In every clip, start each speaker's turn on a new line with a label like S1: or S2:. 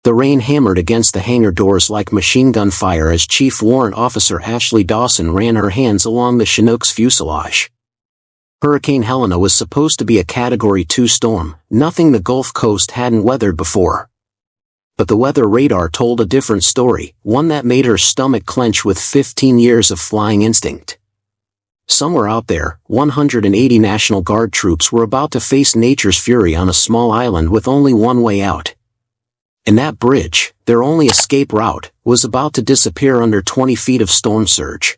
S1: The rain hammered against the hangar doors like machine gun fire as Chief Warrant Officer Ashley Dawson ran her hands along the Chinook's fuselage. Hurricane Helena was supposed to be a Category 2 storm, nothing the Gulf Coast hadn't weathered before. But the weather radar told a different story, one that made her stomach clench with 15 years of flying instinct. Somewhere out there, 180 National Guard troops were about to face nature's fury on a small island with only one way out. And that bridge, their only escape route, was about to disappear under 20 feet of storm surge.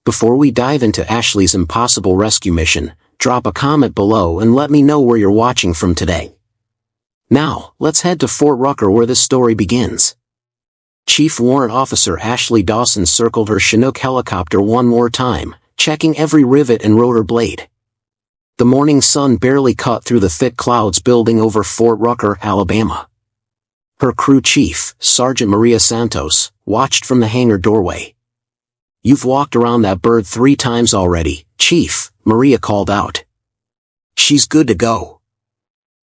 S1: Before we dive into Ashley's impossible rescue mission, drop a comment below and let me know where you're watching from today. Now, let's head to Fort Rucker where this story begins. Chief Warrant Officer Ashley Dawson circled her Chinook helicopter one more time, checking every rivet and rotor blade. The morning sun barely cut through the thick clouds building over Fort Rucker, Alabama. Her crew chief, Sergeant Maria Santos, watched from the hangar doorway. "You've walked around that bird 3 times already, Chief," Maria called out. "She's good to go."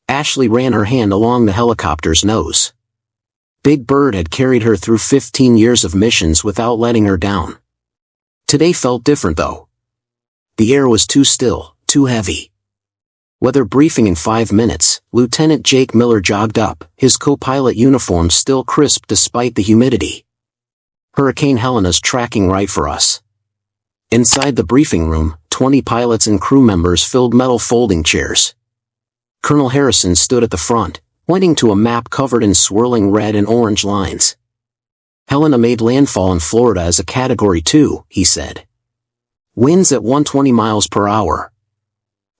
S1: Ashley ran her hand along the helicopter's nose. Big Bird had carried her through 15 years of missions without letting her down. Today felt different though. The air was too still, too heavy. Weather briefing in 5 minutes, Lieutenant Jake Miller jogged up, his co-pilot uniform still crisp despite the humidity. "Hurricane Helena's tracking right for us." Inside the briefing room, 20 pilots and crew members filled metal folding chairs. Colonel Harrison stood at the front, pointing to a map covered in swirling red and orange lines. "Helena made landfall in Florida as a Category 2, he said. "Winds at 120 miles per hour.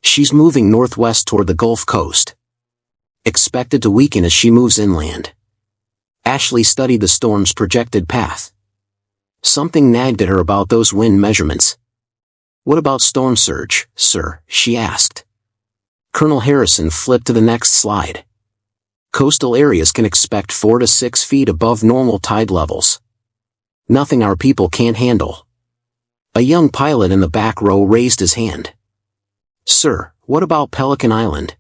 S1: She's moving northwest toward the Gulf Coast. Expected to weaken as she moves inland." Ashley studied the storm's projected path. Something nagged at her about those wind measurements. "What about storm surge, sir?" she asked. Colonel Harrison flipped to the next slide. "Coastal areas can expect 4 to 6 feet above normal tide levels. Nothing our people can't handle." A young pilot in the back row raised his hand. "Sir, what about Pelican Island?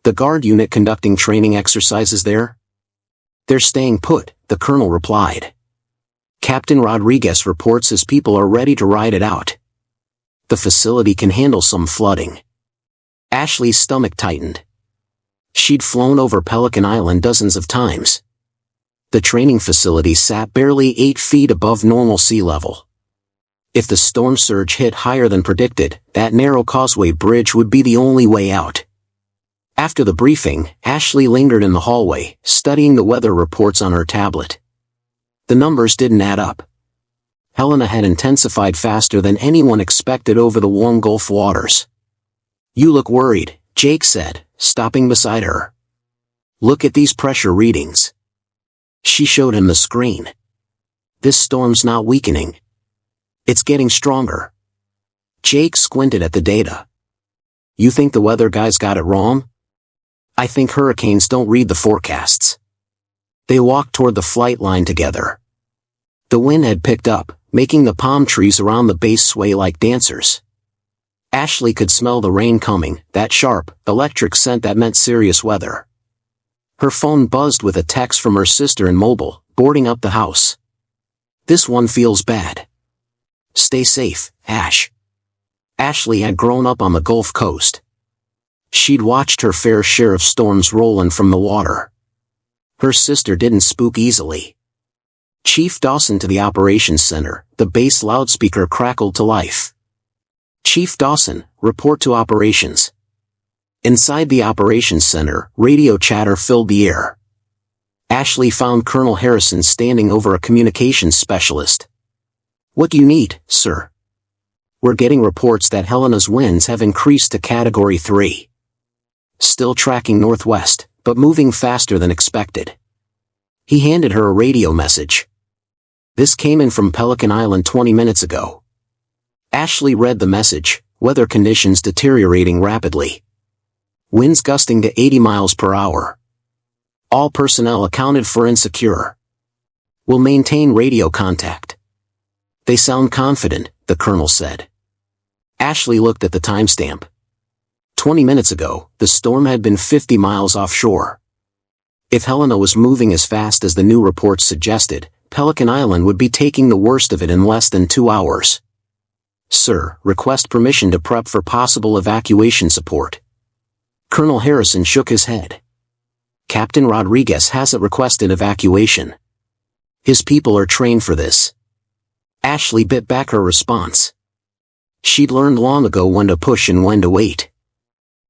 S1: The Guard unit conducting training exercises there?" "They're staying put," the colonel replied. "Captain Rodriguez reports his people are ready to ride it out. The facility can handle some flooding." Ashley's stomach tightened. She'd flown over Pelican Island dozens of times. The training facility sat barely 8 feet above normal sea level. If the storm surge hit higher than predicted, that narrow causeway bridge would be the only way out. After the briefing, Ashley lingered in the hallway, studying the weather reports on her tablet. The numbers didn't add up. Helena had intensified faster than anyone expected over the warm Gulf waters. "You look worried," Jake said, stopping beside her. "Look at these pressure readings." She showed him the screen. "This storm's not weakening. It's getting stronger." Jake squinted at the data. "You think the weather guys got it wrong?" "I think hurricanes don't read the forecasts." They walked toward the flight line together. The wind had picked up, making the palm trees around the base sway like dancers. Ashley could smell the rain coming, that sharp, electric scent that meant serious weather. Her phone buzzed with a text from her sister in Mobile, boarding up the house. "This one feels bad. Stay safe, Ash." Ashley had grown up on the Gulf Coast. She'd watched her fair share of storms rolling from the water. Her sister didn't spook easily. "Chief Dawson to the operations center," the base loudspeaker crackled to life. "Chief Dawson, report to operations." Inside the operations center, radio chatter filled the air. Ashley found Colonel Harrison standing over a communications specialist. "What do you need, sir?" "We're getting reports that Helena's winds have increased to Category 3. Still tracking northwest, but moving faster than expected." He handed her a radio message. "This came in from Pelican Island 20 minutes ago." Ashley read the message, "Weather conditions deteriorating rapidly. Winds gusting to 80 miles per hour. All personnel accounted for insecure. Will maintain radio contact." "They sound confident," the colonel said. Ashley looked at the timestamp. 20 minutes ago, the storm had been 50 miles offshore. If Helena was moving as fast as the new reports suggested, Pelican Island would be taking the worst of it in less than 2 hours. Sir, request permission to prep for possible evacuation support. Colonel Harrison shook his head. Captain Rodriguez hasn't requested evacuation. His people are trained for this. Ashley bit back her response. She'd learned long ago when to push and when to wait.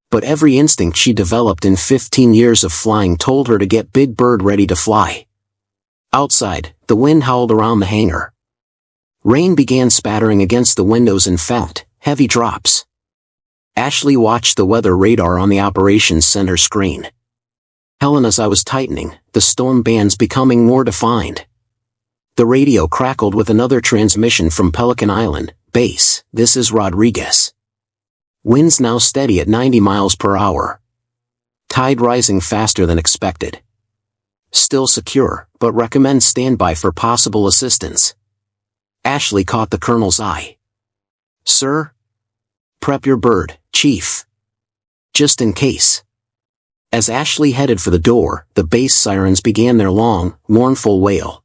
S1: But every instinct she developed in 15 years of flying told her to get Big Bird ready to fly. Outside, the wind howled around the hangar. Rain began spattering against the windows in fat, heavy drops. Ashley watched the weather radar on the operations center screen. Helena's eye was tightening, the storm bands becoming more defined. The radio crackled with another transmission from Pelican Island. Base, this is Rodriguez. Winds now steady at 90 miles per hour. Tide rising faster than expected. Still secure, but recommend standby for possible assistance. Ashley caught the colonel's eye. Sir? Prep your bird, Chief. Just in case. As Ashley headed for the door, the base sirens began their long, mournful wail.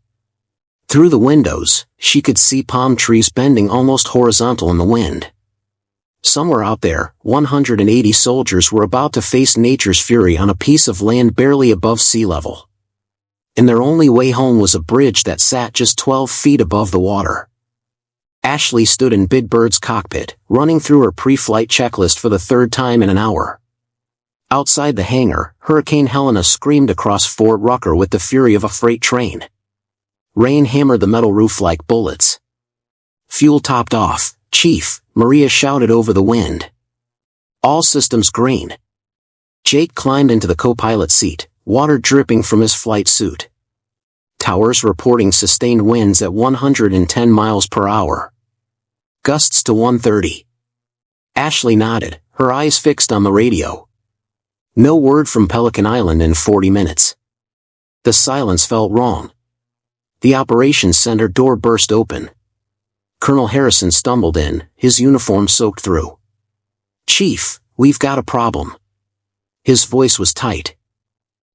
S1: Through the windows, she could see palm trees bending almost horizontal in the wind. Somewhere out there, 180 soldiers were about to face nature's fury on a piece of land barely above sea level. And their only way home was a bridge that sat just 12 feet above the water. Ashley stood in Big Bird's cockpit, running through her pre-flight checklist for the third time in an hour. Outside the hangar, Hurricane Helena screamed across Fort Rucker with the fury of a freight train. Rain hammered the metal roof like bullets. Fuel topped off. Chief, Maria shouted over the wind. All systems green. Jake climbed into the co-pilot seat, water dripping from his flight suit. Towers reporting sustained winds at 110 miles per hour. Gusts to 130. Ashley nodded, her eyes fixed on the radio. No word from Pelican Island in 40 minutes. The silence felt wrong. The operations center door burst open. Colonel Harrison stumbled in, his uniform soaked through. Chief, we've got a problem. His voice was tight.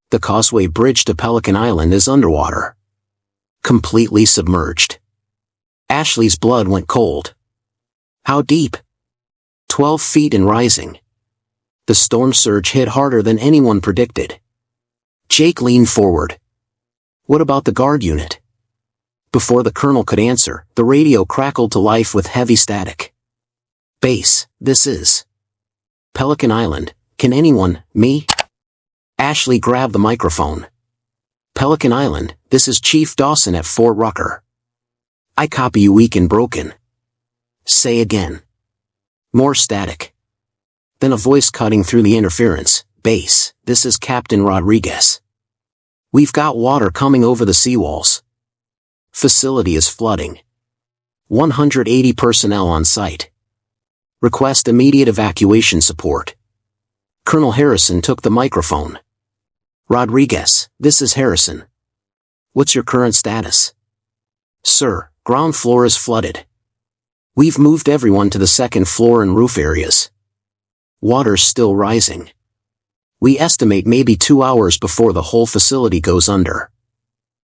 S1: The causeway bridge to Pelican Island is underwater. Completely submerged. Ashley's blood went cold. How deep? 12 feet and rising. The storm surge hit harder than anyone predicted. Jake leaned forward. What about the guard unit? Before the colonel could answer, the radio crackled to life with heavy static. Base, this is Pelican Island. Can anyone, me? Ashley grabbed the microphone. Pelican Island, this is Chief Dawson at Fort Rucker. I copy you weak and broken. Say again. More static. Then a voice cutting through the interference. Base, this is Captain Rodriguez. We've got water coming over the seawalls. Facility is flooding. 180 personnel on site. Request immediate evacuation support. Colonel Harrison took the microphone. Rodriguez, this is Harrison. What's your current status? Sir, ground floor is flooded. We've moved everyone to the second floor and roof areas. Water's still rising. We estimate maybe 2 hours before the whole facility goes under.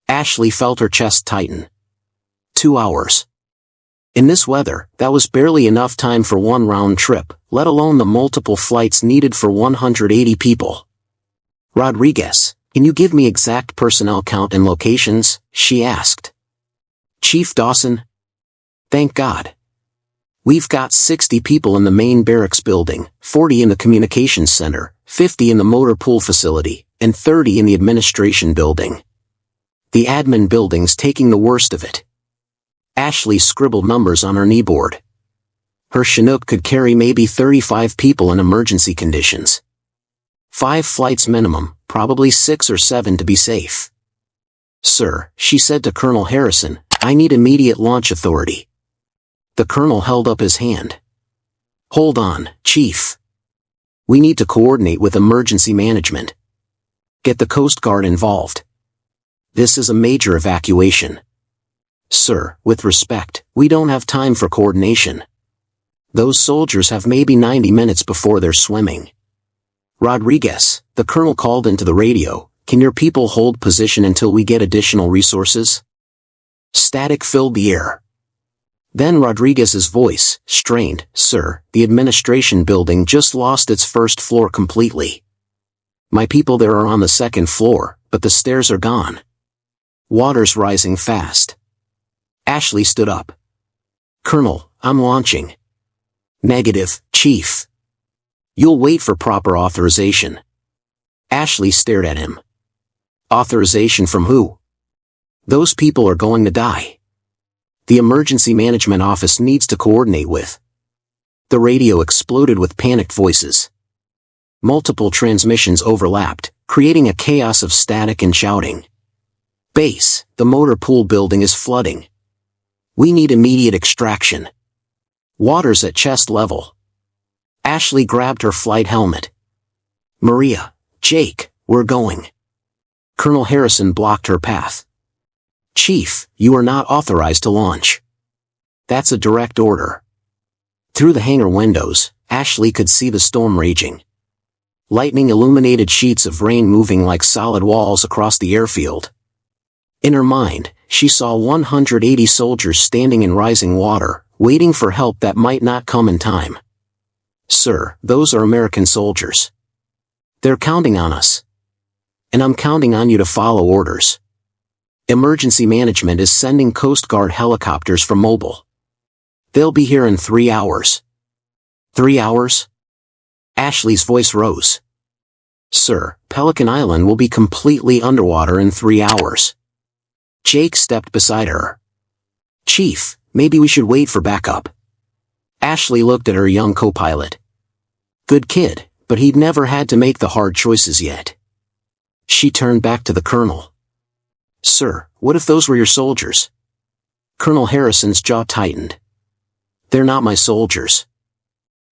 S1: Ashley felt her chest tighten. 2 hours. In this weather, that was barely enough time for one round trip, let alone the multiple flights needed for 180 people. Rodriguez, can you give me exact personnel count and locations? She asked. Chief Dawson? Thank God. We've got 60 people in the main barracks building, 40 in the communications center, 50 in the motor pool facility, and 30 in the administration building. The admin building's taking the worst of it. Ashley scribbled numbers on her kneeboard. Her Chinook could carry maybe 35 people in emergency conditions. 5 flights minimum, probably 6 or 7 to be safe. Sir, she said to Colonel Harrison, I need immediate launch authority. The colonel held up his hand. Hold on, Chief. We need to coordinate with emergency management. Get the Coast Guard involved. This is a major evacuation. Sir, with respect, we don't have time for coordination. Those soldiers have maybe 90 minutes before they're swimming. Rodriguez, the colonel called into the radio, Can your people hold position until we get additional resources? Static filled the air. Then Rodriguez's voice, strained, Sir, the administration building just lost its first floor completely. My people there are on the second floor, but the stairs are gone. Water's rising fast. Ashley stood up. Colonel, I'm launching. Negative, Chief. You'll wait for proper authorization. Ashley stared at him. Authorization from who? Those people are going to die. The emergency management office needs to coordinate with. The radio exploded with panicked voices. Multiple transmissions overlapped, creating a chaos of static and shouting. Base, the motor pool building is flooding. We need immediate extraction. Water's at chest level. Ashley grabbed her flight helmet. Maria, Jake, we're going. Colonel Harrison blocked her path. Chief, you are not authorized to launch. That's a direct order. Through the hangar windows, Ashley could see the storm raging. Lightning illuminated sheets of rain moving like solid walls across the airfield. In her mind, she saw 180 soldiers standing in rising water, waiting for help that might not come in time. Sir, those are American soldiers. They're counting on us. And I'm counting on you to follow orders. Emergency management is sending Coast Guard helicopters from Mobile. They'll be here in 3 hours. 3 hours? Ashley's voice rose. Sir, Pelican Island will be completely underwater in 3 hours. Jake stepped beside her. Chief, maybe we should wait for backup. Ashley looked at her young co-pilot. Good kid, but he'd never had to make the hard choices yet. She turned back to the colonel. Sir, what if those were your soldiers? Colonel Harrison's jaw tightened. They're not my soldiers.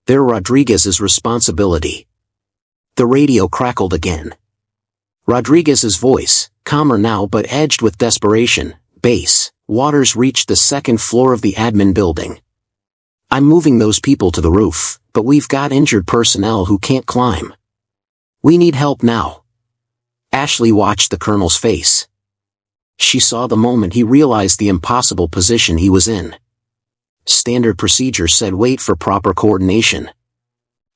S1: They're Rodriguez's responsibility. The radio crackled again. Rodriguez's voice, calmer now but edged with desperation, Base, Waters reached the second floor of the admin building. I'm moving those people to the roof, but we've got injured personnel who can't climb. We need help now. Ashley watched the colonel's face. She saw the moment he realized the impossible position he was in. Standard procedure said wait for proper coordination.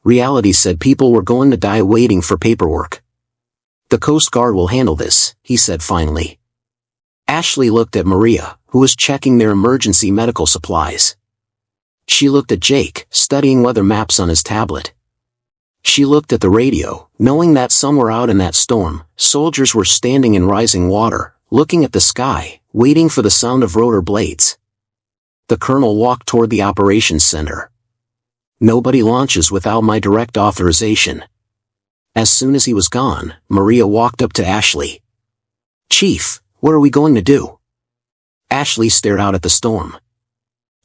S1: Reality said people were going to die waiting for paperwork. The Coast Guard will handle this, he said finally. Ashley looked at Maria, who was checking their emergency medical supplies. She looked at Jake, studying weather maps on his tablet. She looked at the radio, knowing that somewhere out in that storm, soldiers were standing in rising water, looking at the sky, waiting for the sound of rotor blades. The colonel walked toward the operations center. Nobody launches without my direct authorization. As soon as he was gone, Maria walked up to Ashley. Chief, what are we going to do? Ashley stared out at the storm.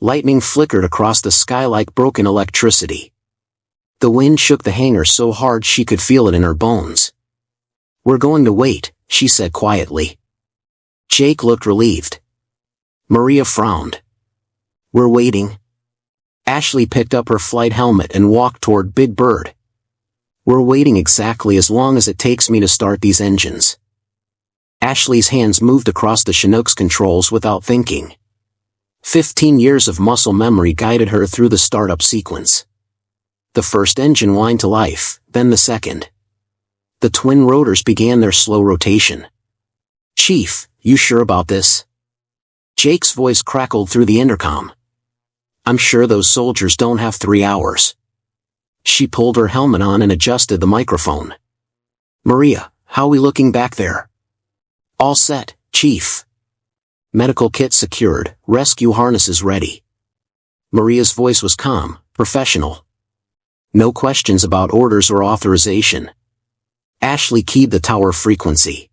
S1: Lightning flickered across the sky like broken electricity. The wind shook the hangar so hard she could feel it in her bones. We're going to wait, she said quietly. Jake looked relieved. Maria frowned. We're waiting. Ashley picked up her flight helmet and walked toward Big Bird. We're waiting exactly as long as it takes me to start these engines. Ashley's hands moved across the Chinook's controls without thinking. 15 years of muscle memory guided her through the startup sequence. The first engine whined to life, then the second. The twin rotors began their slow rotation. Chief, you sure about this? Jake's voice crackled through the intercom. I'm sure those soldiers don't have 3 hours. She pulled her helmet on and adjusted the microphone. Maria, how we looking back there? All set, Chief. Medical kit secured, rescue harnesses ready. Maria's voice was calm, professional. No questions about orders or authorization. Ashley keyed the tower frequency.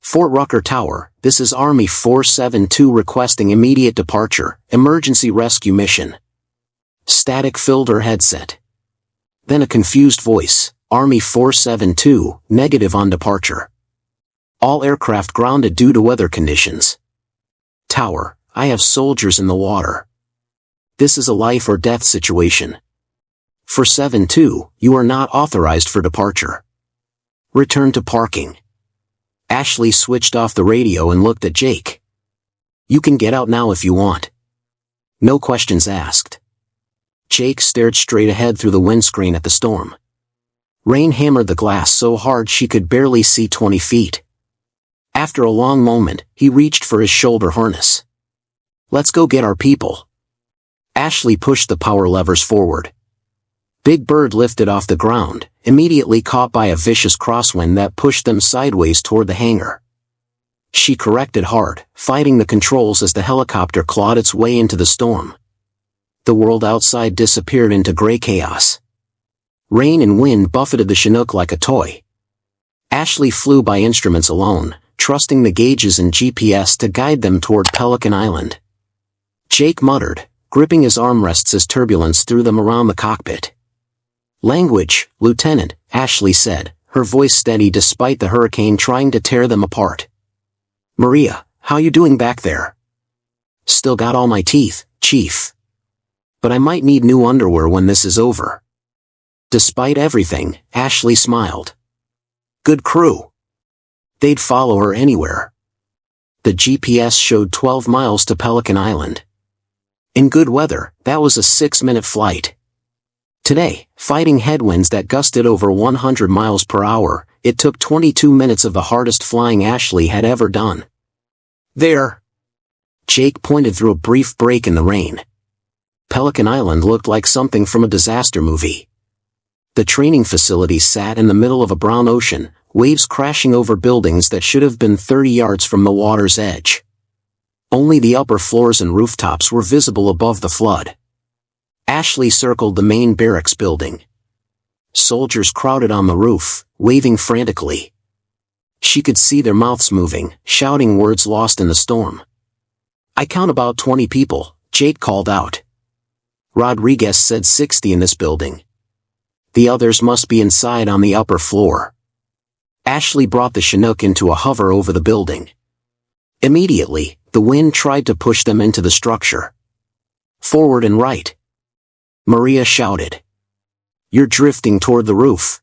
S1: Fort Rucker Tower, this is Army 472 requesting immediate departure, emergency rescue mission. Static filled her headset. Then a confused voice, Army 472, negative on departure. All aircraft grounded due to weather conditions. Tower, I have soldiers in the water. This is a life or death situation. For 7-2, you are not authorized for departure. Return to parking. Ashley switched off the radio and looked at Jake. "You can get out now if you want. No questions asked." Jake stared straight ahead through the windscreen at the storm. Rain hammered the glass so hard she could barely see 20 feet. After a long moment, he reached for his shoulder harness. "Let's go get our people." Ashley pushed the power levers forward. Big Bird lifted off the ground, immediately caught by a vicious crosswind that pushed them sideways toward the hangar. She corrected hard, fighting the controls as the helicopter clawed its way into the storm. The world outside disappeared into gray chaos. Rain and wind buffeted the Chinook like a toy. Ashley flew by instruments alone, trusting the gauges and GPS to guide them toward Pelican Island. Jake muttered, gripping his armrests as turbulence threw them around the cockpit. "Language, Lieutenant," Ashley said, her voice steady despite the hurricane trying to tear them apart. "Maria, how you doing back there?" "Still got all my teeth, Chief. But I might need new underwear when this is over." Despite everything, Ashley smiled. "Good crew." They'd follow her anywhere. The GPS showed 12 miles to Pelican Island. In good weather, that was a 6-minute flight. Today, fighting headwinds that gusted over 100 miles per hour, it took 22 minutes of the hardest flying Ashley had ever done. "There!" Jake pointed through a brief break in the rain. Pelican Island looked like something from a disaster movie. The training facility sat in the middle of a brown ocean, waves crashing over buildings that should have been 30 yards from the water's edge. Only the upper floors and rooftops were visible above the flood. Ashley circled the main barracks building. Soldiers crowded on the roof, waving frantically. She could see their mouths moving, shouting words lost in the storm. "I count about 20 people," Jake called out. Rodriguez said 60 in this building. "The others must be inside on the upper floor." Ashley brought the Chinook into a hover over the building. Immediately, the wind tried to push them into the structure. "Forward and right," Maria shouted. "You're drifting toward the roof."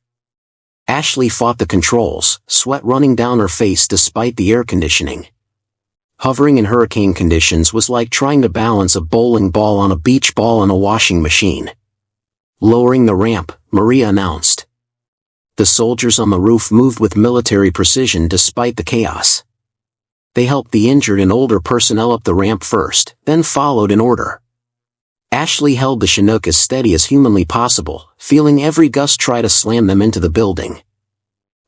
S1: Ashley fought the controls, sweat running down her face despite the air conditioning. Hovering in hurricane conditions was like trying to balance a bowling ball on a beach ball in a washing machine. Lowering the ramp, Maria announced. The soldiers on the roof moved with military precision despite the chaos. They helped the injured and older personnel up the ramp first, then followed in order. Ashley held the Chinook as steady as humanly possible, feeling every gust try to slam them into the building.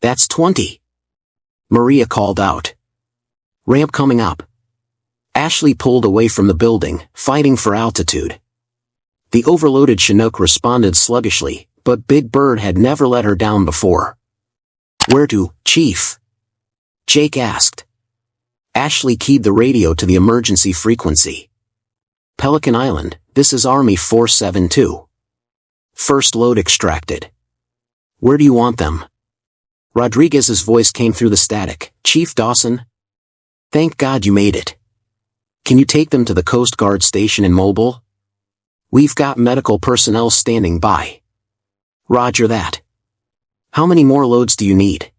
S1: "That's 20. Maria called out. "Ramp coming up." Ashley pulled away from the building, fighting for altitude. The overloaded Chinook responded sluggishly, but Big Bird had never let her down before. "Where to, Chief?" Jake asked. Ashley keyed the radio to the emergency frequency. "Pelican Island, this is Army 472. First load extracted. Where do you want them?" Rodriguez's voice came through the static. "Chief Dawson? Thank God you made it. Can you take them to the Coast Guard station in Mobile? We've got medical personnel standing by." "Roger that. How many more loads do you need?"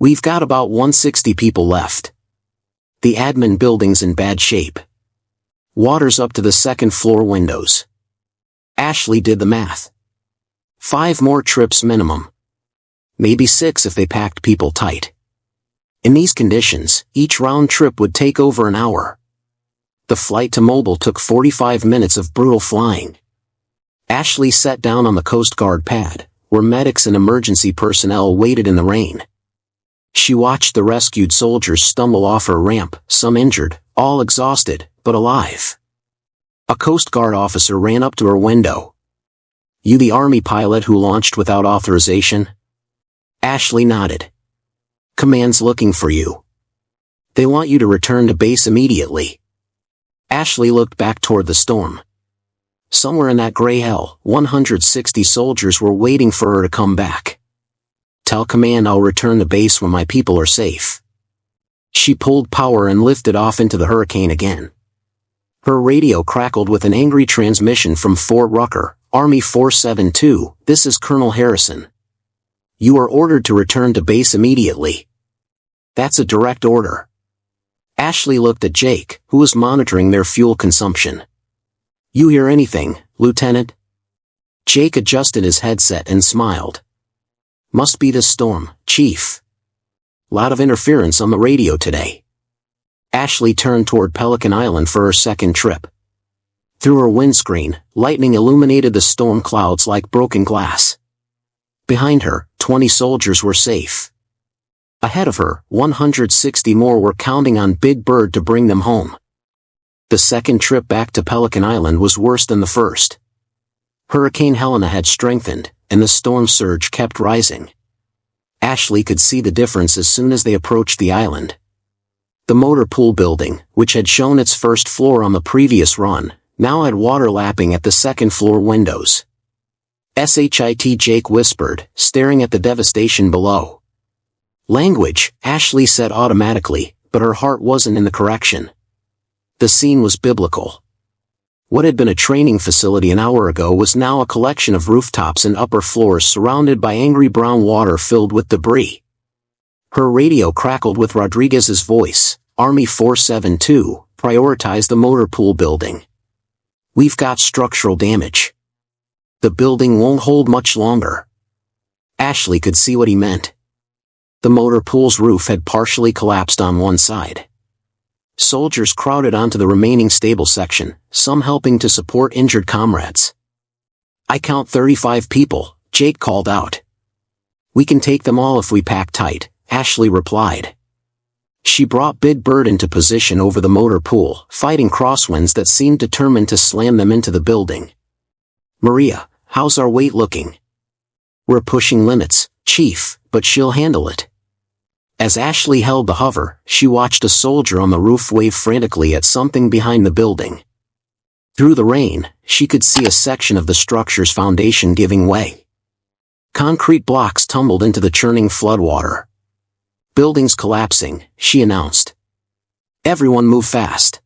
S1: "We've got about 160 people left. The admin building's in bad shape. Water's up to the second floor windows." Ashley did the math. 5 more trips minimum. Maybe 6 if they packed people tight. In these conditions, each round trip would take over an hour. The flight to Mobile took 45 minutes of brutal flying. Ashley sat down on the Coast Guard pad, where medics and emergency personnel waited in the rain. She watched the rescued soldiers stumble off her ramp, some injured, all exhausted, but alive. A Coast Guard officer ran up to her window. "You the Army pilot who launched without authorization?" Ashley nodded. "Command's looking for you. They want you to return to base immediately." Ashley looked back toward the storm. Somewhere in that gray hell, 160 soldiers were waiting for her to come back. "Tell Command I'll return to base when my people are safe." She pulled power and lifted off into the hurricane again. Her radio crackled with an angry transmission from Fort Rucker. "Army 472, this is Colonel Harrison. You are ordered to return to base immediately." That's a direct order. Ashley looked at Jake, who was monitoring their fuel consumption. You hear anything, Lieutenant? Jake adjusted his headset and smiled. Must be this storm, Chief. Lot of interference on the radio today. Ashley turned toward Pelican Island for her second trip. Through her windscreen, lightning illuminated the storm clouds like broken glass. Behind her, 20 soldiers were safe. Ahead of her, 160 more were counting on Big Bird to bring them home. The second trip back to Pelican Island was worse than the first. Hurricane Helena had strengthened, and the storm surge kept rising. Ashley could see the difference as soon as they approached the island. The motor pool building, which had shown its first floor on the previous run, now had water lapping at the second floor windows. "Shit," Jake whispered, staring at the devastation below. Language, Ashley said automatically, but her heart wasn't in the correction. The scene was biblical. What had been a training facility an hour ago was now a collection of rooftops and upper floors surrounded by angry brown water filled with debris. Her radio crackled with Rodriguez's voice. Army 472, prioritize the motor pool building. We've got structural damage. The building won't hold much longer. Ashley could see what he meant. The motor pool's roof had partially collapsed on one side. Soldiers crowded onto the remaining stable section, some helping to support injured comrades. I count 35 people, Jake called out. We can take them all if we pack tight, Ashley replied. She brought Big Bird into position over the motor pool, fighting crosswinds that seemed determined to slam them into the building. Maria, how's our weight looking? We're pushing limits, Chief, but she'll handle it. As Ashley held the hover, she watched a soldier on the roof wave frantically at something behind the building. Through the rain, she could see a section of the structure's foundation giving way. Concrete blocks tumbled into the churning floodwater. Buildings collapsing, she announced. Everyone move fast.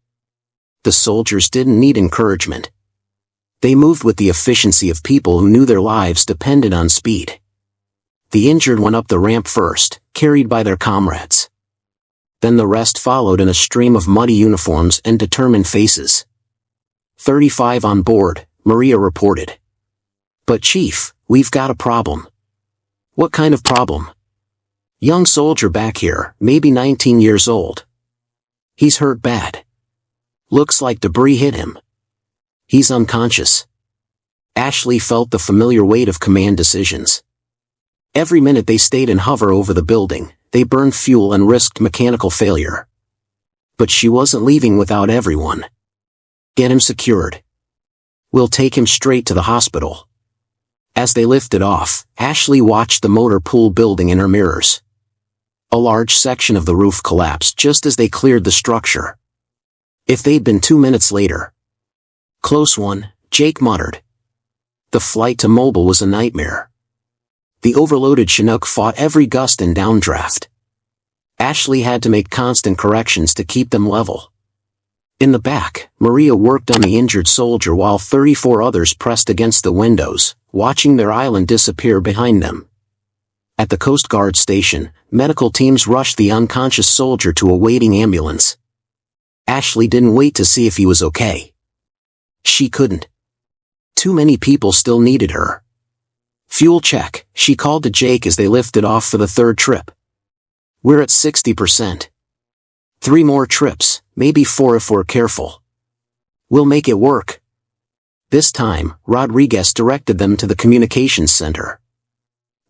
S1: The soldiers didn't need encouragement. They moved with the efficiency of people who knew their lives depended on speed. The injured went up the ramp first, carried by their comrades. Then the rest followed in a stream of muddy uniforms and determined faces. 35 on board, Maria reported. But Chief, we've got a problem. What kind of problem? Young soldier back here, maybe 19 years old. He's hurt bad. Looks like debris hit him. He's unconscious. Ashley felt the familiar weight of command decisions. Every minute they stayed in hover over the building, they burned fuel and risked mechanical failure. But she wasn't leaving without everyone. Get him secured. We'll take him straight to the hospital. As they lifted off, Ashley watched the motor pool building in her mirrors. A large section of the roof collapsed just as they cleared the structure. If they'd been 2 minutes later. Close one, Jake muttered. The flight to Mobile was a nightmare. The overloaded Chinook fought every gust and downdraft. Ashley had to make constant corrections to keep them level. In the back, Maria worked on the injured soldier while 34 others pressed against the windows, watching their island disappear behind them. At the Coast Guard station, medical teams rushed the unconscious soldier to a waiting ambulance. Ashley didn't wait to see if he was okay. She couldn't. Too many people still needed her. Fuel check, she called to Jake as they lifted off for the third trip. We're at 60%. 3 more trips, maybe 4 if we're careful. We'll make it work. This time, Rodriguez directed them to the communications center.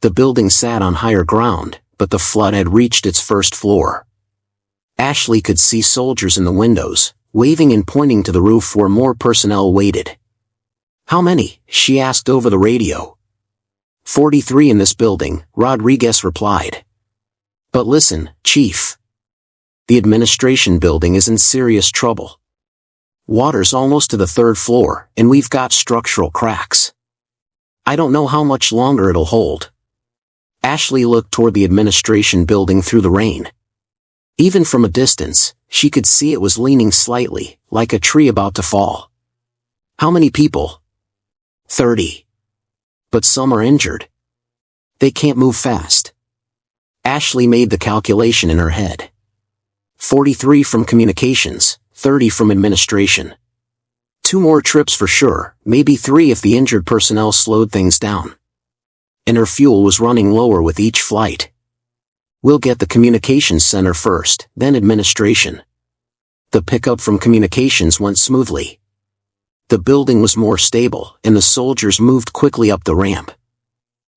S1: The building sat on higher ground, but the flood had reached its first floor. Ashley could see soldiers in the windows, waving and pointing to the roof where more personnel waited. How many? She asked over the radio. 43 in this building, Rodriguez replied. But listen, Chief. The administration building is in serious trouble. Water's almost to the 3rd floor, and we've got structural cracks. I don't know how much longer it'll hold. Ashley looked toward the administration building through the rain. Even from a distance, she could see it was leaning slightly, like a tree about to fall. How many people? 30. But some are injured. They can't move fast. Ashley made the calculation in her head. 43 from communications, 30 from administration. 2 more trips for sure, maybe 3 if the injured personnel slowed things down. And her fuel was running lower with each flight. We'll get the communications center first, then administration. The pickup from communications went smoothly. The building was more stable, and the soldiers moved quickly up the ramp.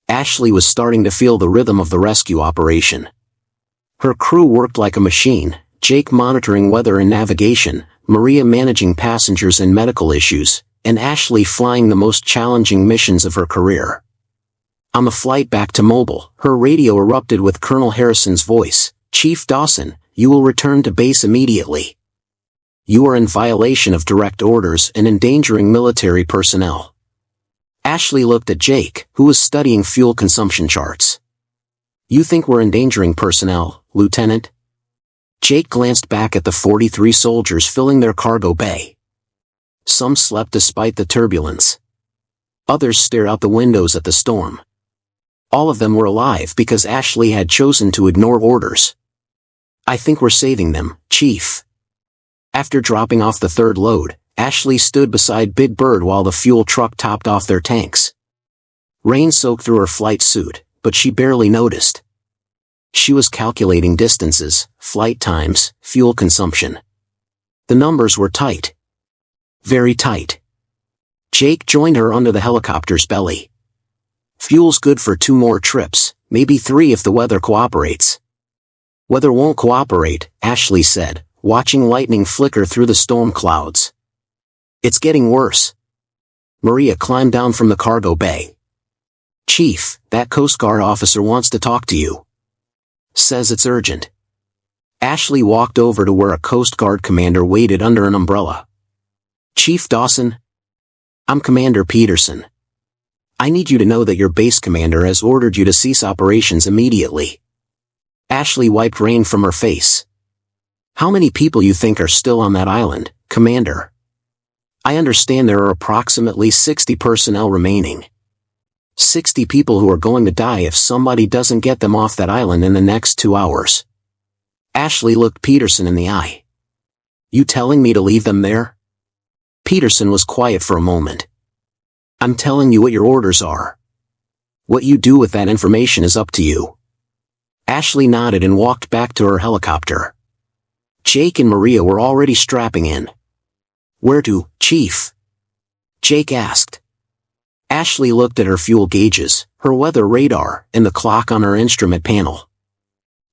S1: Ashley was starting to feel the rhythm of the rescue operation. Her crew worked like a machine, Jake monitoring weather and navigation, Maria managing passengers and medical issues, and Ashley flying the most challenging missions of her career. On the flight back to Mobile, her radio erupted with Colonel Harrison's voice. "Chief Dawson, you will return to base immediately. You are in violation of direct orders and endangering military personnel." Ashley looked at Jake, who was studying fuel consumption charts. "You think we're endangering personnel, Lieutenant?" Jake glanced back at the 43 soldiers filling their cargo bay. Some slept despite the turbulence. Others stared out the windows at the storm. All of them were alive because Ashley had chosen to ignore orders. "I think we're saving them, Chief." After dropping off the third load, Ashley stood beside Big Bird while the fuel truck topped off their tanks. Rain soaked through her flight suit, but she barely noticed. She was calculating distances, flight times, fuel consumption. The numbers were tight. Very tight. Jake joined her under the helicopter's belly. "Fuel's good for 2 more trips, maybe 3 if the weather cooperates." "Weather won't cooperate," Ashley said, watching lightning flicker through the storm clouds. "It's getting worse." Maria climbed down from the cargo bay. "Chief, that Coast Guard officer wants to talk to you. Says it's urgent." Ashley walked over to where a Coast Guard commander waited under an umbrella. "Chief Dawson?" "I'm Commander Peterson. I need you to know that your base commander has ordered you to cease operations immediately." Ashley wiped rain from her face. "How many people you think are still on that island, Commander?" "I understand there are approximately 60 personnel remaining. 60 people who are going to die if somebody doesn't get them off that island in the next 2 hours. Ashley looked Peterson in the eye. "You telling me to leave them there?" Peterson was quiet for a moment. "I'm telling you what your orders are. What you do with that information is up to you." Ashley nodded and walked back to her helicopter. Jake and Maria were already strapping in. "Where to, Chief?" Jake asked. Ashley looked at her fuel gauges, her weather radar, and the clock on her instrument panel.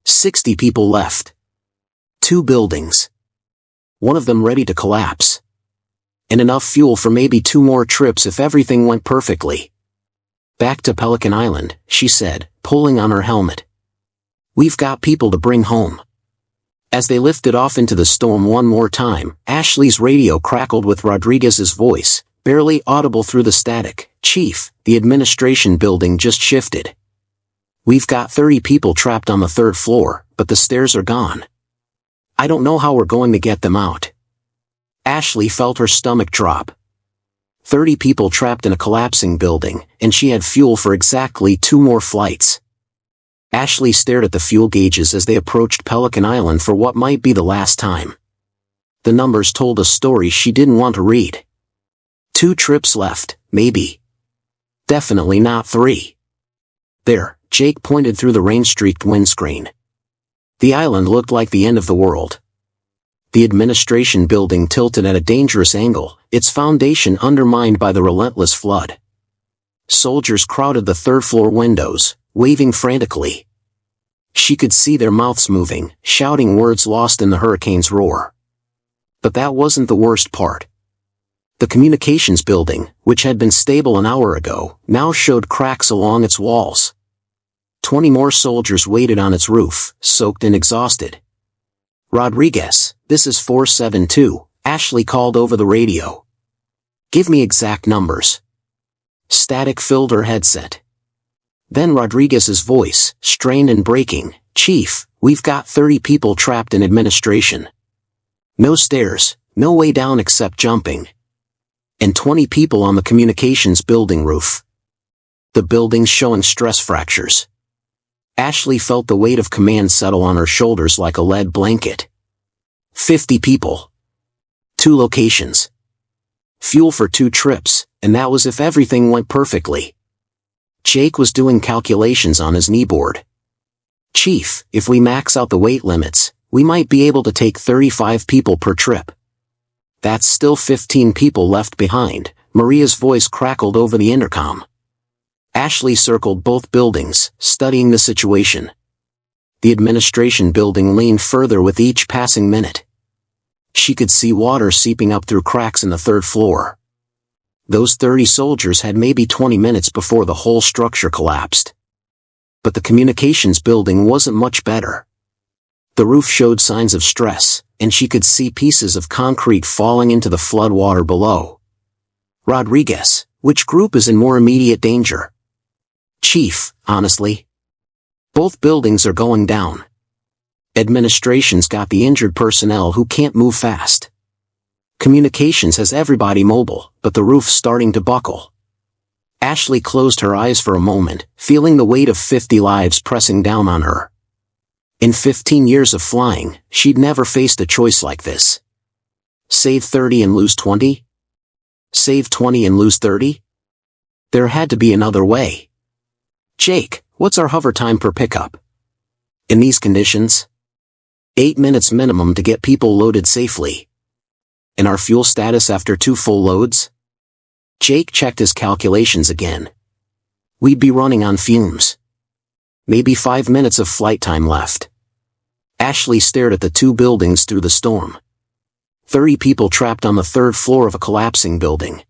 S1: 60 people left. 2 buildings. One of them ready to collapse. And enough fuel for maybe 2 more trips if everything went perfectly. "Back to Pelican Island," she said, pulling on her helmet. "We've got people to bring home." As they lifted off into the storm one more time, Ashley's radio crackled with Rodriguez's voice, barely audible through the static. "Chief, the administration building just shifted. We've got 30 people trapped on the 3rd floor, but the stairs are gone. I don't know how we're going to get them out." Ashley felt her stomach drop. 30 people trapped in a collapsing building, and she had fuel for exactly 2 more flights. Ashley stared at the fuel gauges as they approached Pelican Island for what might be the last time. The numbers told a story she didn't want to read. 2 trips left, maybe. Definitely not 3. There, Jake pointed through the rain-streaked windscreen. The island looked like the end of the world. The administration building tilted at a dangerous angle, its foundation undermined by the relentless flood. Soldiers crowded the 3rd-floor windows, waving frantically. She could see their mouths moving, shouting words lost in the hurricane's roar. But that wasn't the worst part. The communications building, which had been stable an hour ago, now showed cracks along its walls. 20 more soldiers waited on its roof, soaked and exhausted. "Rodriguez, this is 472, Ashley called over the radio. "Give me exact numbers." Static filled her headset. Then Rodriguez's voice, strained and breaking, "Chief, we've got 30 people trapped in administration. No stairs, no way down except jumping. And 20 people on the communications building roof. The building's showing stress fractures." Ashley felt the weight of command settle on her shoulders like a lead blanket. 50 people. 2 locations. Fuel for 2 trips, and that was if everything went perfectly. Jake was doing calculations on his kneeboard. Chief, if we max out the weight limits, we might be able to take 35 people per trip. That's still 15 people left behind, Maria's voice crackled over the intercom. Ashley circled both buildings, studying the situation. The administration building leaned further with each passing minute. She could see water seeping up through cracks in the 3rd floor. Those 30 soldiers had maybe 20 minutes before the whole structure collapsed. But the communications building wasn't much better. The roof showed signs of stress, and she could see pieces of concrete falling into the flood water below. Rodriguez, which group is in more immediate danger? Chief, honestly. Both buildings are going down. Administration's got the injured personnel who can't move fast. Communications has everybody mobile, but the roof's starting to buckle. Ashley closed her eyes for a moment, feeling the weight of 50 lives pressing down on her. In 15 years of flying, she'd never faced a choice like this. Save 30 and lose 20? Save 20 and lose 30? There had to be another way. Jake, what's our hover time per pickup? In these conditions? 8 minutes minimum to get people loaded safely. And our fuel status after 2 full loads? Jake checked his calculations again. We'd be running on fumes. Maybe 5 minutes of flight time left. Ashley stared at the 2 buildings through the storm. 30 people trapped on the 3rd floor of a collapsing building.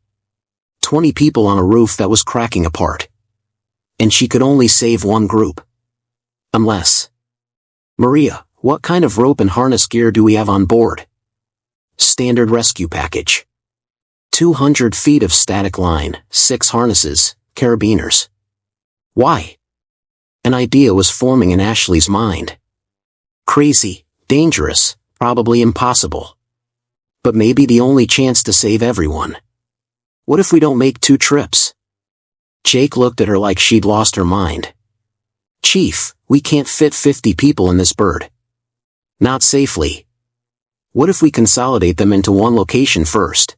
S1: 20 people on a roof that was cracking apart. And she could only save 1 group. Unless... Maria, what kind of rope and harness gear do we have on board? Standard rescue package. 200 feet of static line, 6 harnesses, carabiners. Why? An idea was forming in Ashley's mind. Crazy, dangerous, probably impossible. But maybe the only chance to save everyone. What if we don't make 2 trips? Jake looked at her like she'd lost her mind. Chief, we can't fit 50 people in this bird. Not safely. What if we consolidate them into 1 location first?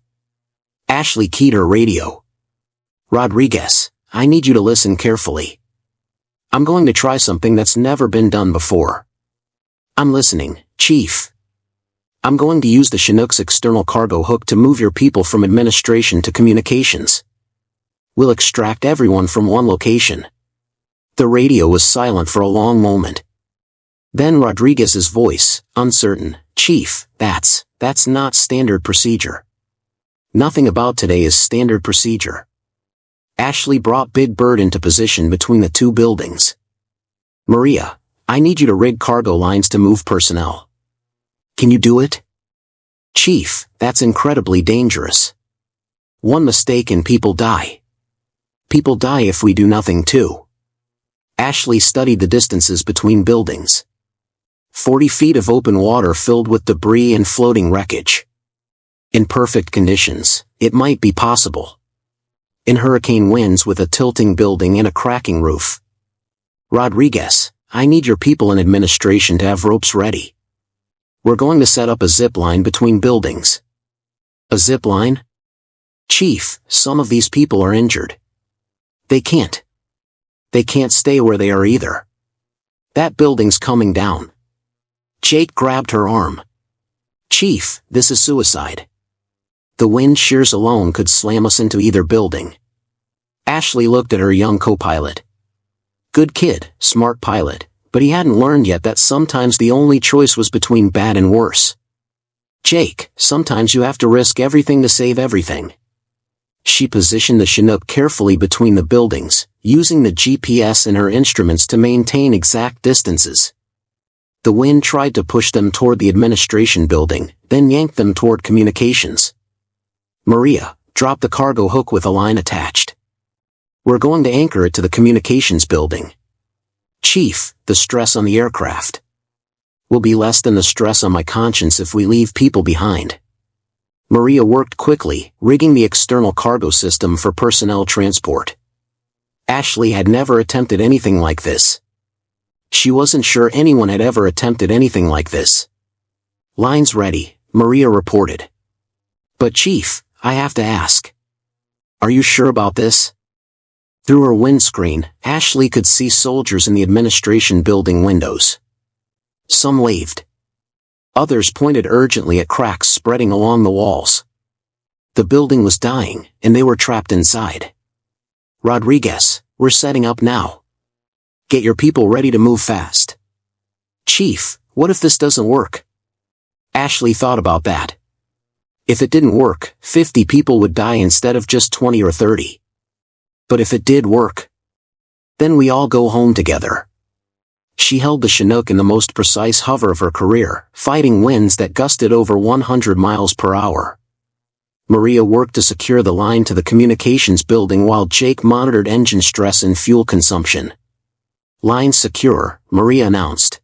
S1: Ashley keyed her radio. Rodriguez, I need you to listen carefully. I'm going to try something that's never been done before. I'm listening, Chief. I'm going to use the Chinook's external cargo hook to move your people from administration to communications. We'll extract everyone from 1 location. The radio was silent for a long moment. Then Rodriguez's voice, uncertain, Chief, that's not standard procedure. Nothing about today is standard procedure. Ashley brought Big Bird into position between the 2 buildings. Maria, I need you to rig cargo lines to move personnel. Can you do it? Chief, that's incredibly dangerous. 1 mistake and people die. People die if we do nothing too. Ashley studied the distances between buildings. 40 feet of open water filled with debris and floating wreckage. In perfect conditions, it might be possible. In hurricane winds with a tilting building and a cracking roof. Rodriguez, I need your people in administration to have ropes ready. We're going to set up a zip line between buildings. A zip line? Chief, some of these people are injured. They can't stay where they are either. That building's coming down. Jake grabbed her arm. Chief, this is suicide. The wind shears alone could slam us into either building. Ashley looked at her young co-pilot. Good kid, smart pilot, but he hadn't learned yet that sometimes the only choice was between bad and worse. Jake, sometimes you have to risk everything to save everything. She positioned the Chinook carefully between the buildings, using the GPS and her instruments to maintain exact distances. The wind tried to push them toward the administration building, then yanked them toward communications. Maria, drop the cargo hook with a line attached. We're going to anchor it to the communications building. Chief, the stress on the aircraft will be less than the stress on my conscience if we leave people behind. Maria worked quickly, rigging the external cargo system for personnel transport. Ashley had never attempted anything like this. She wasn't sure anyone had ever attempted anything like this. "Lines ready," Maria reported. "But Chief, I have to ask. Are you sure about this?" Through her windscreen, Ashley could see soldiers in the administration building windows. Some waved. Others pointed urgently at cracks spreading along the walls. The building was dying, and they were trapped inside. "Rodriguez, we're setting up now. Get your people ready to move fast." "Chief, what if this doesn't work?" Ashley thought about that. If it didn't work, 50 people would die instead of just 20 or 30. But if it did work, then we all go home together. She held the Chinook in the most precise hover of her career, fighting winds that gusted over 100 miles per hour. Maria worked to secure the line to the communications building while Jake monitored engine stress and fuel consumption. "Line secure," Maria announced.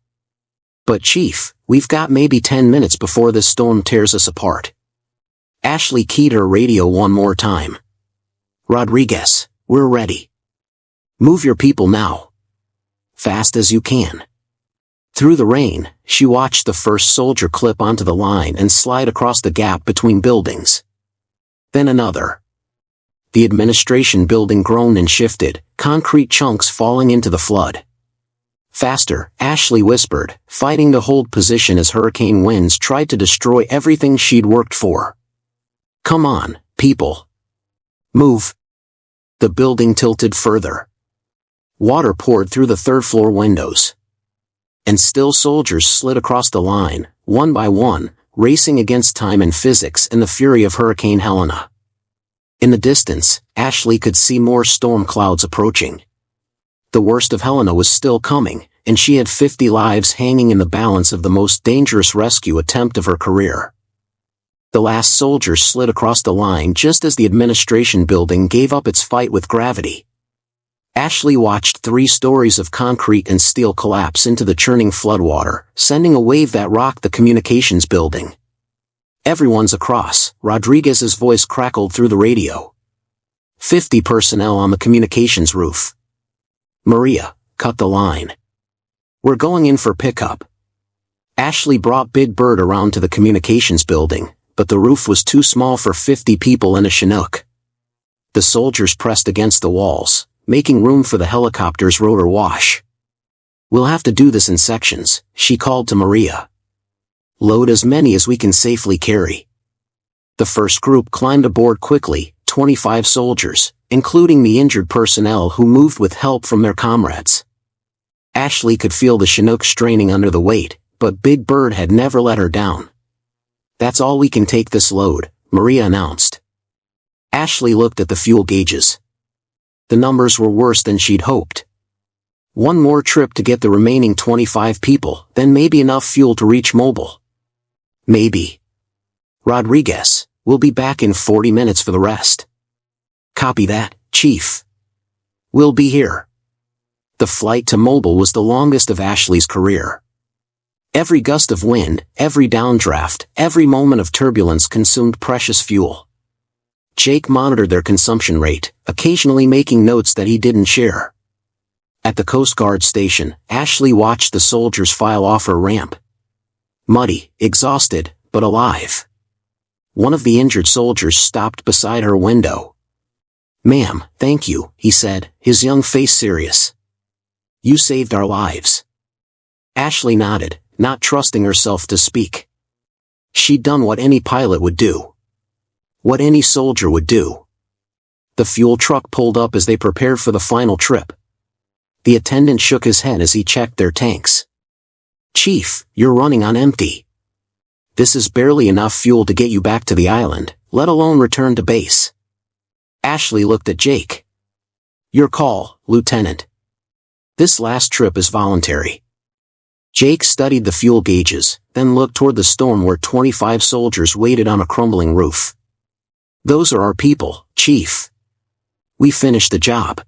S1: "But Chief, we've got maybe 10 minutes before this storm tears us apart." Ashley keyed her radio one more time. "Rodriguez, we're ready. Move your people now. Fast as you can." Through the rain, she watched the first soldier clip onto the line and slide across the gap between buildings. Then another. The administration building groaned and shifted, concrete chunks falling into the flood. "Faster," Ashley whispered, fighting to hold position as hurricane winds tried to destroy everything she'd worked for. "Come on, people. Move." The building tilted further. Water poured through the third-floor windows. And still soldiers slid across the line, one by one, racing against time and physics and the fury of Hurricane Helena. In the distance, Ashley could see more storm clouds approaching. The worst of Helena was still coming, and she had 50 lives hanging in the balance of the most dangerous rescue attempt of her career. The last soldier slid across the line just as the administration building gave up its fight with gravity. Ashley watched 3 stories of concrete and steel collapse into the churning floodwater, sending a wave that rocked the communications building. "Everyone's across," Rodriguez's voice crackled through the radio. 50 personnel on the communications roof. "Maria, cut the line. We're going in for pickup." Ashley brought Big Bird around to the communications building, but the roof was too small for 50 people in a Chinook. The soldiers pressed against the walls, making room for the helicopter's rotor wash. "We'll have to do this in sections," she called to Maria. "Load as many as we can safely carry." The first group climbed aboard quickly, 25 soldiers, including the injured personnel who moved with help from their comrades. Ashley could feel the Chinook straining under the weight, but Big Bird had never let her down. "That's all we can take this load," Maria announced. Ashley looked at the fuel gauges. The numbers were worse than she'd hoped. One more trip to get the remaining 25 people, then maybe enough fuel to reach Mobile. Maybe. "Rodriguez, we'll be back in 40 minutes for the rest." "Copy that, Chief. We'll be here." The flight to Mobile was the longest of Ashley's career. Every gust of wind, every downdraft, every moment of turbulence consumed precious fuel. Jake monitored their consumption rate, occasionally making notes that he didn't share. At the Coast Guard station, Ashley watched the soldiers file off her ramp. Muddy, exhausted, but alive. One of the injured soldiers stopped beside her window. "Ma'am, thank you," he said, his young face serious. "You saved our lives." Ashley nodded, not trusting herself to speak. She'd done what any pilot would do. What any soldier would do. The fuel truck pulled up as they prepared for the final trip. The attendant shook his head as he checked their tanks. "Chief, you're running on empty. This is barely enough fuel to get you back to the island, let alone return to base." Ashley looked at Jake. "Your call, Lieutenant. This last trip is voluntary." Jake studied the fuel gauges, then looked toward the storm where 25 soldiers waited on a crumbling roof. "Those are our people, Chief. We finished the job."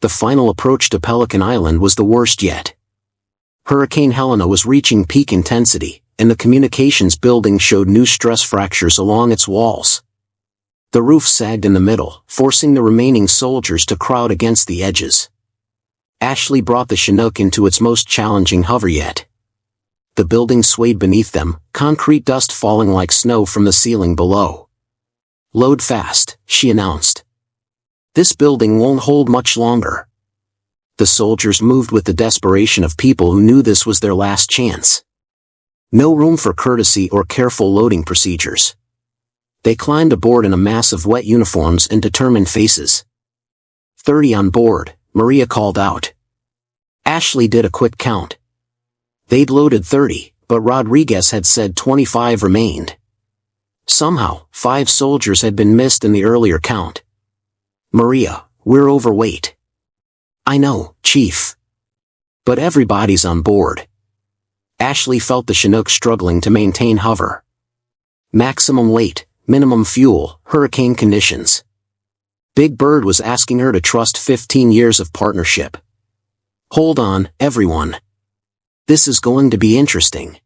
S1: The final approach to Pelican Island was the worst yet. Hurricane Helena was reaching peak intensity, and the communications building showed new stress fractures along its walls. The roof sagged in the middle, forcing the remaining soldiers to crowd against the edges. Ashley brought the Chinook into its most challenging hover yet. The building swayed beneath them, concrete dust falling like snow from the ceiling below. "Load fast," she announced. "This building won't hold much longer." The soldiers moved with the desperation of people who knew this was their last chance. No room for courtesy or careful loading procedures. They climbed aboard in a mass of wet uniforms and determined faces. 30 on board, Maria called out. Ashley did a quick count. They'd loaded 30, but Rodriguez had said 25 remained. Somehow, 5 soldiers had been missed in the earlier count. "Maria, we're overweight." "I know, Chief. But everybody's on board." Ashley felt the Chinook struggling to maintain hover. Maximum weight, minimum fuel, hurricane conditions. Big Bird was asking her to trust 15 years of partnership. "Hold on, everyone. This is going to be interesting."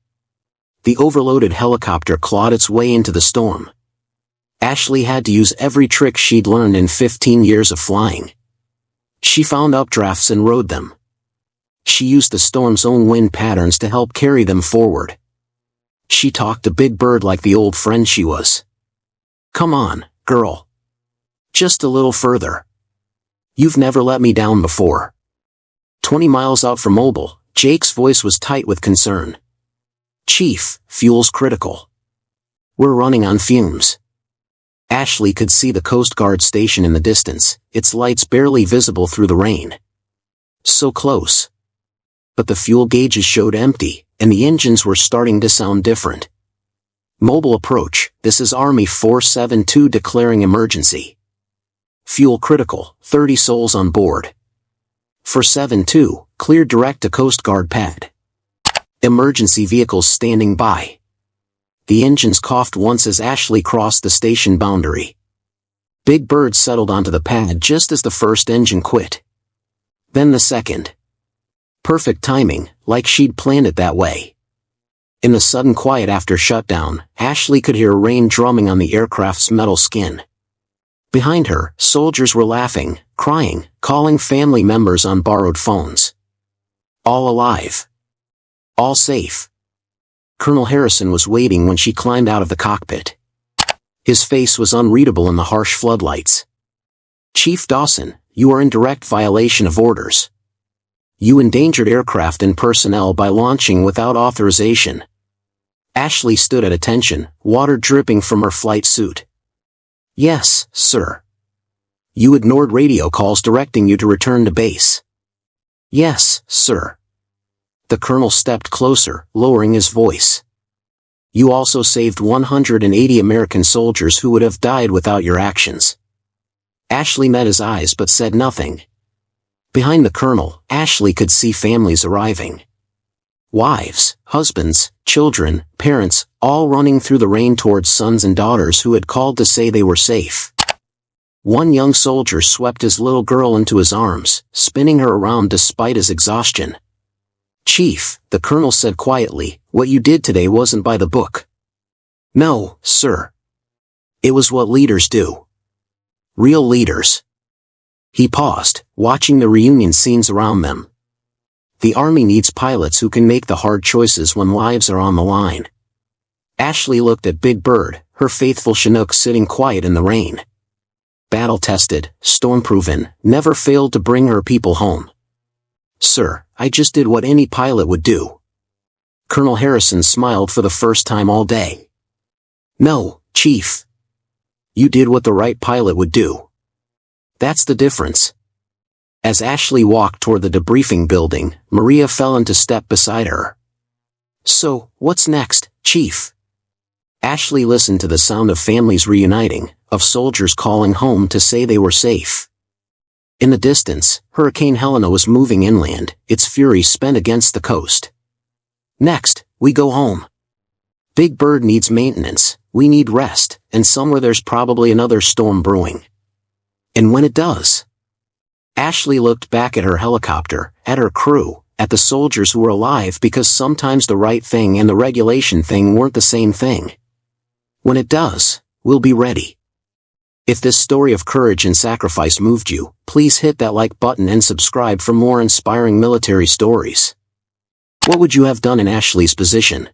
S1: The overloaded helicopter clawed its way into the storm. Ashley had to use every trick she'd learned in 15 years of flying. She found updrafts and rode them. She used the storm's own wind patterns to help carry them forward. She talked to Big Bird like the old friend she was. "Come on, girl. Just a little further. You've never let me down before." 20 miles out from Mobile, Jake's voice was tight with concern. "Chief, fuel's critical. We're running on fumes." Ashley could see the Coast Guard station in the distance, its lights barely visible through the rain. So close. But the fuel gauges showed empty, and the engines were starting to sound different. "Mobile approach, this is Army 472 declaring emergency. Fuel critical, 30 souls on board. 472, cleared direct to Coast Guard pad. Emergency vehicles standing by." The engines coughed once as Ashley crossed the station boundary. Big Bird settled onto the pad just as the first engine quit. Then the second. Perfect timing, like she'd planned it that way. In the sudden quiet after shutdown, Ashley could hear rain drumming on the aircraft's metal skin. Behind her, soldiers were laughing, crying, calling family members on borrowed phones. All alive. All safe. Colonel Harrison was waiting when she climbed out of the cockpit. His face was unreadable in the harsh floodlights. "Chief Dawson, you are in direct violation of orders. You endangered aircraft and personnel by launching without authorization." Ashley stood at attention, water dripping from her flight suit. "Yes, sir." "You ignored radio calls directing you to return to base." "Yes, sir." The colonel stepped closer, lowering his voice. "You also saved 180 American soldiers who would have died without your actions." Ashley met his eyes but said nothing. Behind the colonel, Ashley could see families arriving. Wives, husbands, children, parents, all running through the rain towards sons and daughters who had called to say they were safe. One young soldier swept his little girl into his arms, spinning her around despite his exhaustion. "Chief," the colonel said quietly, "what you did today wasn't by the book." "No, sir. It was what leaders do. Real leaders." He paused, watching the reunion scenes around them. The Army needs pilots who can make the hard choices when lives are on the line. Ashley looked at Big Bird, her faithful Chinook sitting quiet in the rain. Battle-tested, storm-proven, never failed to bring her people home. "Sir, I just did what any pilot would do." Colonel Harrison smiled for the first time all day. "No, Chief. You did what the right pilot would do. That's the difference." As Ashley walked toward the debriefing building, Maria fell into step beside her. "So, what's next, Chief?" Ashley listened to the sound of families reuniting, of soldiers calling home to say they were safe. In the distance, Hurricane Helena was moving inland, its fury spent against the coast. "Next, we go home. Big Bird needs maintenance, we need rest, and somewhere there's probably another storm brewing. And when it does..." Ashley looked back at her helicopter, at her crew, at the soldiers who were alive because sometimes the right thing and the regulation thing weren't the same thing. "When it does, we'll be ready." If this story of courage and sacrifice moved you, please hit that like button and subscribe for more inspiring military stories. What would you have done in Ashley's position?